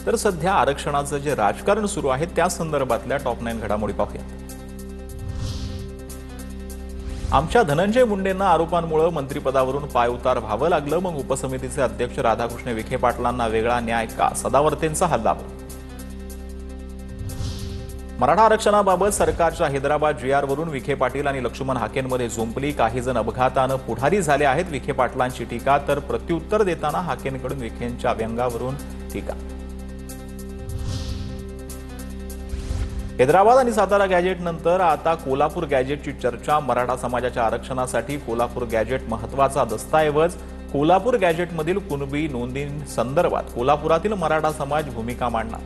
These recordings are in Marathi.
तर सध्या आरक्षणाचं जे राजकारण सुरू आहे त्या संदर्भातल्या टॉप 9 घडामोडी पाहूया। आमच्या धनंजय मुंडेंना आरोपांमुळे मंत्रिपदावरून पायउतार व्हावं लागलं, मग उपसमितीचे अध्यक्ष राधाकृष्ण विखे पाटलांना वेगळा न्याय का? सदावर्तेंचा हल्लाबोल। मराठा आरक्षणाबाबत सरकारच्या हैदराबाद GR वरून विखे पाटील आणि लक्ष्मण हाकेंमध्ये जुंपली। काही जण अपघातानं पुढारी झाले आहेत, विखे पाटलांची टीका। तर प्रत्युत्तर देताना हाकेंकडून विखेंच्या व्यंगावरून टीका। हैदराबाद आणि सातारा गॅजेट नंतर आता कोल्हापूर गॅजेटची चर्चा। मराठा समाजाच्या आरक्षणासाठी कोल्हापूर गॅजेट महत्त्वाचा दस्तऐवज। कोल्हापूर गॅजेटमधील कुणबी नोंदींसंदर्भात कोल्हापुरातील मराठा समाज भूमिका मांडणार।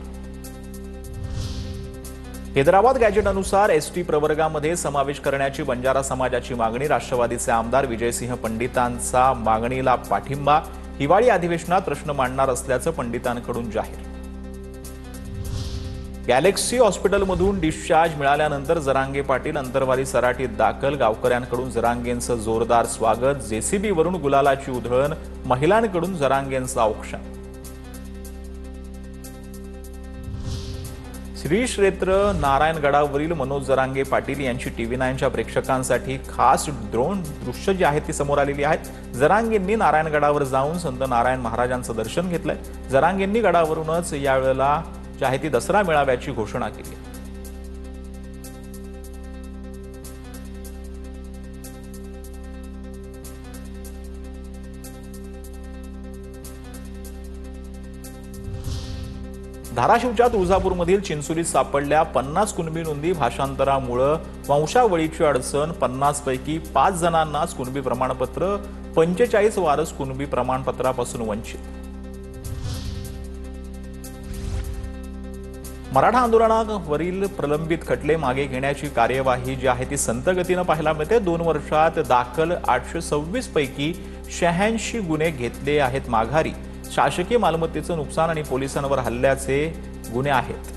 हैदराबाद गॅजेट अनुसार ST प्रवर्गामध्ये समावेश करण्याची बंजारा समाजाची मागणी। राष्ट्रवादीचे आमदार विजयसिंह पंडितांचा मागणीला पाठिंबा। हिवाळी अधिवेशनात प्रश्न मांडणार असल्याचं पंडितांकडून जाहीर। गॅलेक्सी हॉस्पिटलमधून डिस्चार्ज मिळाल्यानंतर जरांगे पाटील अंतरवाली सराटीत दाखल। गावकऱ्यांकडून जरांगेंचं जोरदार स्वागत। JCB वरून गुलालाची उधळण। महिलांकडून जरांगेंचं औक्षण। श्री क्षेत्र नारायणगडावरील मनोज जरांगे पाटील यांची TV9च्या प्रेक्षकांसाठी खास ड्रोन दृश्य जी आहेत ती समोर आलेली आहेत। जरांगेंनी नारायणगडावर जाऊन संत नारायण महाराजांचं दर्शन घेतलंय। जरांगेंनी गडावरूनच यावेळेला जी आहे ती दसरा मेळाव्याची घोषणा केली। धाराशिवच्या तुळजापूरमधील चिंचोलीत सापडल्या 50 कुणबी नोंदी। भाषांतरामुळे वंशावळीची अडचण। 50 पैकी 5 जणांनाच कुणबी प्रमाणपत्र। 45 वारस कुणबी प्रमाणपत्रापासून वंचित। मराठा आंदोलनावरील प्रलंबित खटले मागे घेण्याची कार्यवाही जी आहे ती संत गतीनं पाहायला मिळते। 2 वर्षात दाखल 826 पैकी 86 गुन्हे घेतले आहेत माघारी। शासकीय मालमत्तेचं नुकसान आणि पोलिसांवर हल्ल्याचे गुन्हे आहेत।